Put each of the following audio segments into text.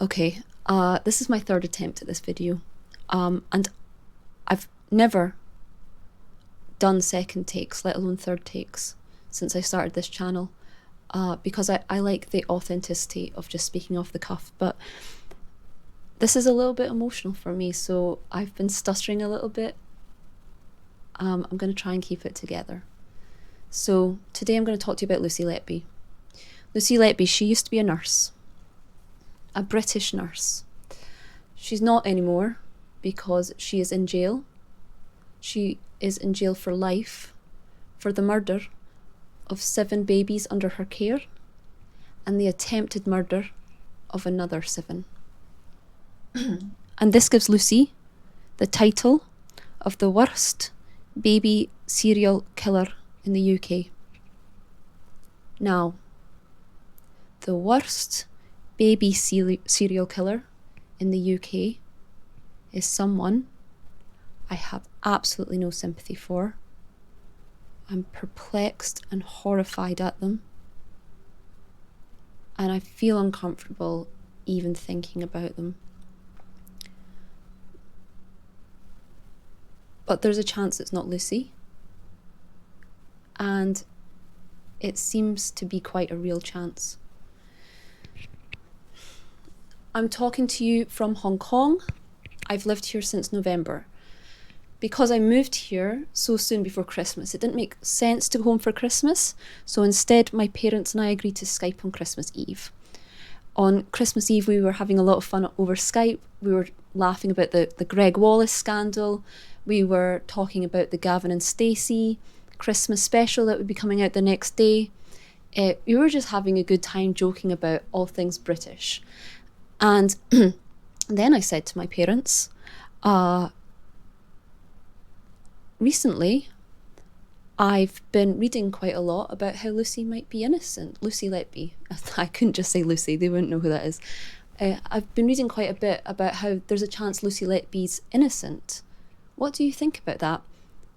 Okay, this is my third attempt at this video, and I've never done second takes, let alone third takes, since I started this channel, because I like the authenticity of just speaking off the cuff, but this is a little bit emotional for me, so I've been stuttering a little bit. I'm going to try and keep it together. So today I'm going to talk to you about Lucy Letby. Lucy Letby, she used to be a nurse. A British nurse. She's not anymore because she is in jail. She is in jail for life for the murder of 7 babies under her care and the attempted murder of another 7. And this gives Lucy the title of the worst baby serial killer in the UK. Now, the worst baby serial killer in the UK is someone I have absolutely no sympathy for. I'm perplexed and horrified at them, and I feel uncomfortable even thinking about them. But there's a chance it's not Lucy, and it seems to be quite a real chance. I'm talking to you from Hong Kong. I've lived here since November. Because I moved here so soon before Christmas, it didn't make sense to go home for Christmas, so instead my parents and I agreed to Skype on Christmas Eve. On Christmas Eve we were having a lot of fun over Skype. We were laughing about the Greg Wallace scandal. We were talking about the Gavin and Stacey Christmas special that would be coming out the next day. We were just having a good time joking about all things British. And then I said to my parents, recently I've been reading quite a lot about how Lucy might be innocent. Lucy Letby. I couldn't just say Lucy, they wouldn't know who that is. I've been reading quite a bit about how there's a chance Lucy Letby's innocent. What do you think about that?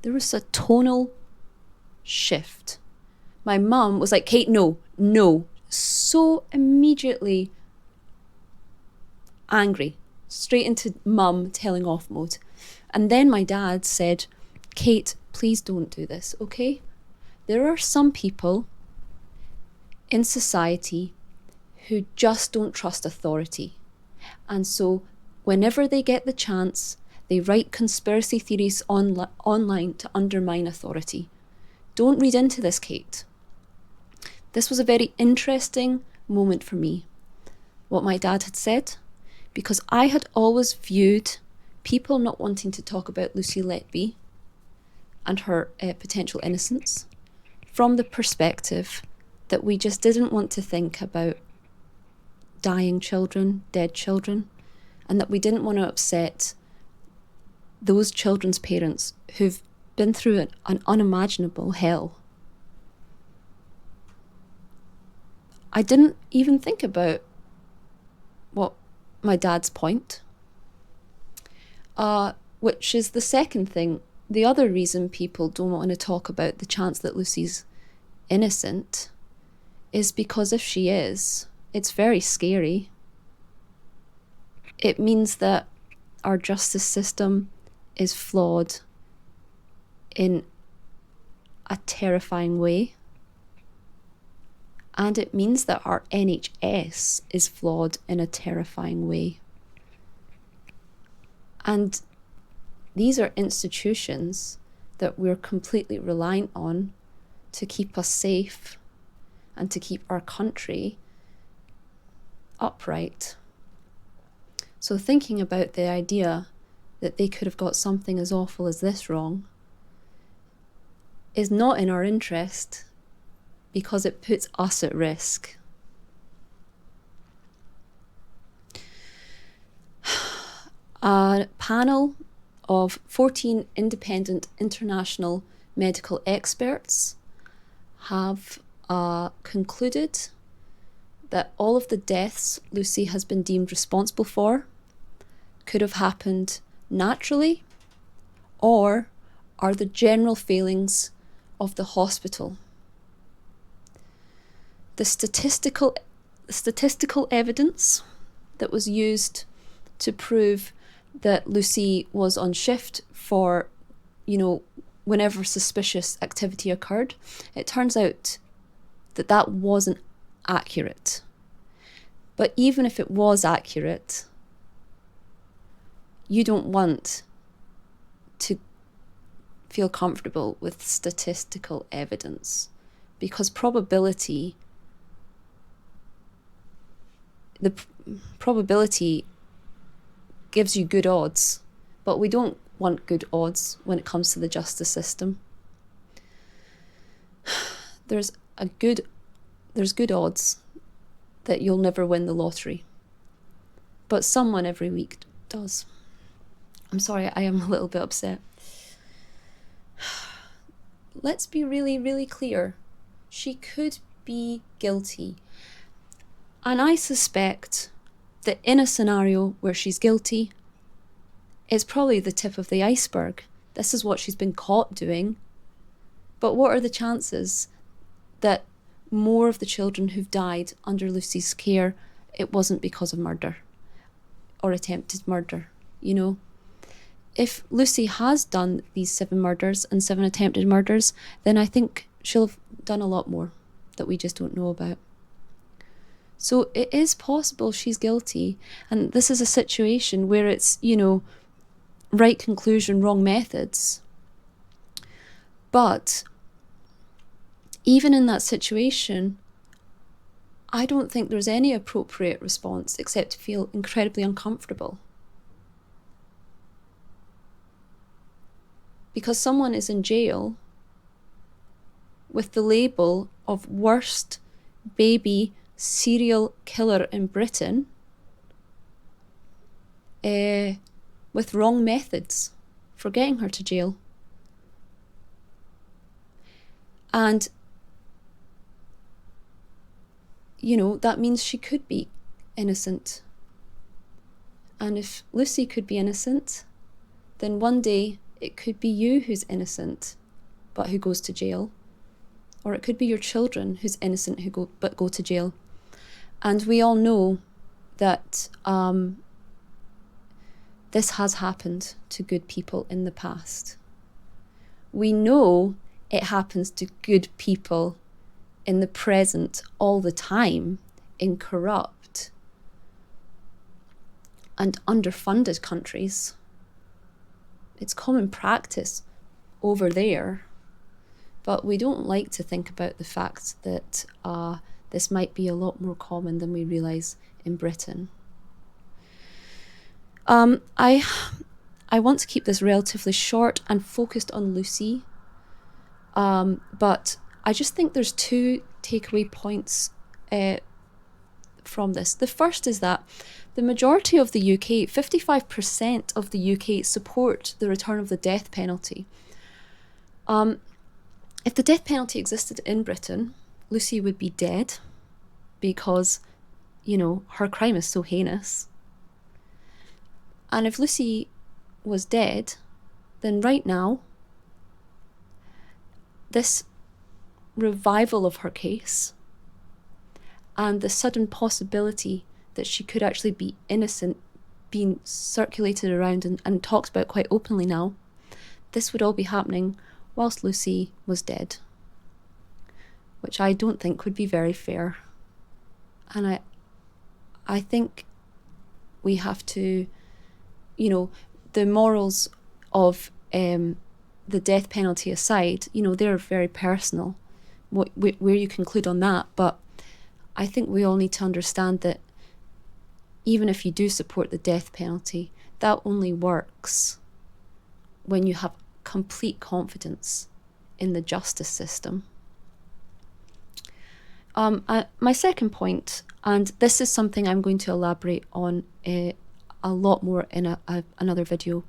There was a tonal shift. My mum was like, Kate, no. So immediately angry, straight into mum telling off mode. And then my dad said, Kate, please don't do this, okay? There are some people in society who just don't trust authority. And so whenever they get the chance, they write conspiracy theories online to undermine authority. Don't read into this, Kate. This was a very interesting moment for me, what my dad had said, because I had always viewed people not wanting to talk about Lucy Letby and her potential innocence from the perspective that we just didn't want to think about dying children, dead children, and that we didn't want to upset those children's parents who've been through an unimaginable hell. I didn't even think about what my dad's point, which is the second thing. The other reason people don't want to talk about the chance that Lucy's innocent is because if she is, it's very scary. It means that our justice system is flawed in a terrifying way. And it means that our NHS is flawed in a terrifying way. And these are institutions that we're completely reliant on to keep us safe and to keep our country upright. So thinking about the idea that they could have got something as awful as this wrong is not in our interest, because it puts us at risk. A panel of 14 independent international medical experts have concluded that all of the deaths Lucy has been deemed responsible for could have happened naturally or are the general failings of the hospital. The statistical evidence that was used to prove that Lucy was on shift for, whenever suspicious activity occurred. It turns out that that wasn't accurate. But even if it was accurate, you don't want to feel comfortable with statistical evidence, because probability gives you good odds, but we don't want good odds when it comes to the justice system. There's good odds that you'll never win the lottery, but someone every week does. I'm sorry, I am a little bit upset. Let's be really, really clear. She could be guilty. And I suspect that in a scenario where she's guilty, it's probably the tip of the iceberg. This is what she's been caught doing. But what are the chances that more of the children who've died under Lucy's care, it wasn't because of murder or attempted murder, If Lucy has done these 7 murders and 7 attempted murders, then I think she'll have done a lot more that we just don't know about. So it is possible she's guilty, and this is a situation where it's, right conclusion, wrong methods. But even in that situation, I don't think there's any appropriate response except to feel incredibly uncomfortable. Because someone is in jail with the label of worst baby serial killer in Britain, with wrong methods for getting her to jail. And, that means she could be innocent. And if Lucy could be innocent, then one day it could be you who's innocent, but who goes to jail. Or it could be your children who's innocent but go to jail. And we all know that this has happened to good people in the past. We know it happens to good people in the present all the time in corrupt and underfunded countries. It's common practice over there, but we don't like to think about the fact that this might be a lot more common than we realise in Britain. I want to keep this relatively short and focused on Lucy, but I just think there's 2 takeaway points from this. The first is that the majority of the UK, 55% of the UK, support the return of the death penalty. If the death penalty existed in Britain, Lucy would be dead because, her crime is so heinous. And if Lucy was dead, then right now, this revival of her case and the sudden possibility that she could actually be innocent being circulated around and talked about quite openly now, this would all be happening whilst Lucy was dead, which I don't think would be very fair. And I think we have to, the morals of the death penalty aside, they're very personal, where you conclude on that. But I think we all need to understand that even if you do support the death penalty, that only works when you have complete confidence in the justice system. My second point, and this is something I'm going to elaborate on a lot more in another video,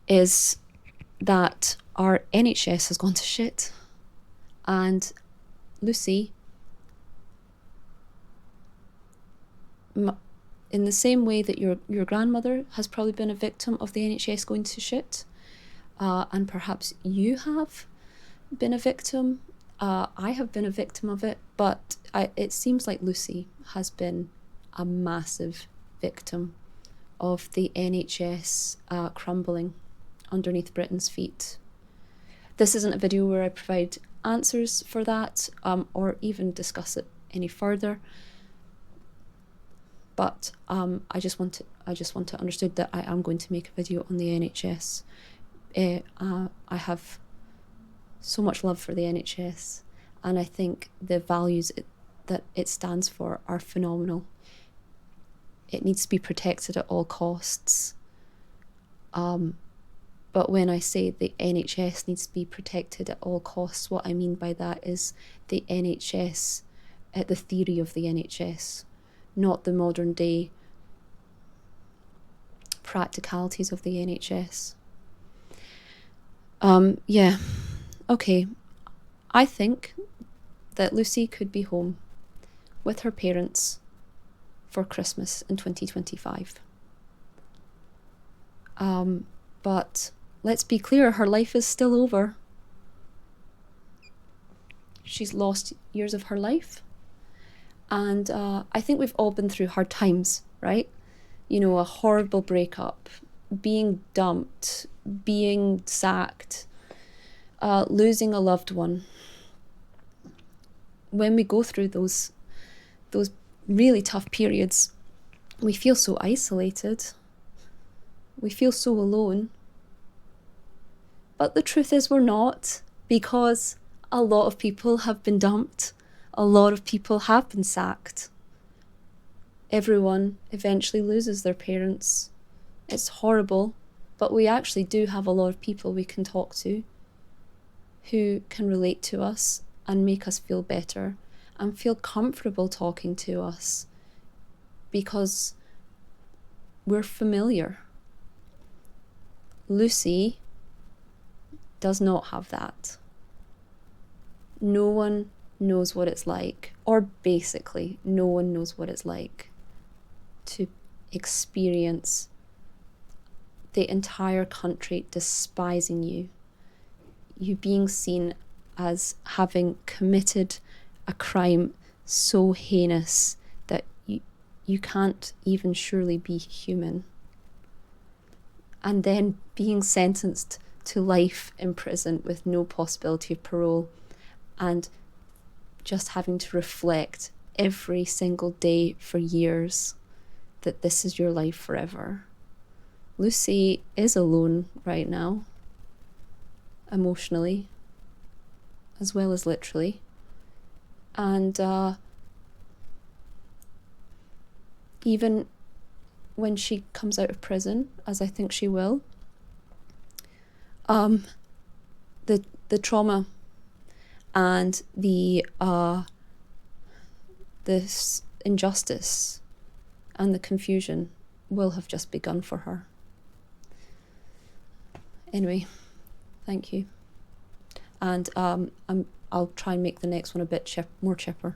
is that our NHS has gone to shit. And Lucy, in the same way that your grandmother has probably been a victim of the NHS going to shit, and perhaps you have been a victim, I have been a victim of it, but it seems like Lucy has been a massive victim of the NHS crumbling underneath Britain's feet. This isn't a video where I provide answers for that or even discuss it any further. But I just want to understood that I am going to make a video on the NHS. I have so much love for the NHS, and I think the values that it stands for are phenomenal. It needs to be protected at all costs. But when I say the NHS needs to be protected at all costs, what I mean by that is the NHS, the theory of the NHS, not the modern day practicalities of the NHS. Yeah, okay. I think that Lucy could be home with her parents for Christmas in 2025. But let's be clear, her life is still over. She's lost years of her life. And I think we've all been through hard times, right? You know, a horrible breakup, being dumped, being sacked, losing a loved one. When we go through those really tough periods, we feel so isolated. We feel so alone. But the truth is we're not, because a lot of people have been dumped. A lot of people have been sacked. Everyone eventually loses their parents. It's horrible, but we actually do have a lot of people we can talk to who can relate to us and make us feel better and feel comfortable talking to us because we're familiar. Lucy does not have that. No one knows what it's like, or basically no one knows what it's like to experience the entire country despising you, you being seen as having committed a crime so heinous that you can't even surely be human, and then being sentenced to life in prison with no possibility of parole, and just having to reflect every single day for years that this is your life forever. Lucy is alone right now, emotionally, as well as literally. And even when she comes out of prison, as I think she will, the trauma and this injustice and the confusion will have just begun for her. Anyway, thank you. And I'll try and make the next one a bit more chipper.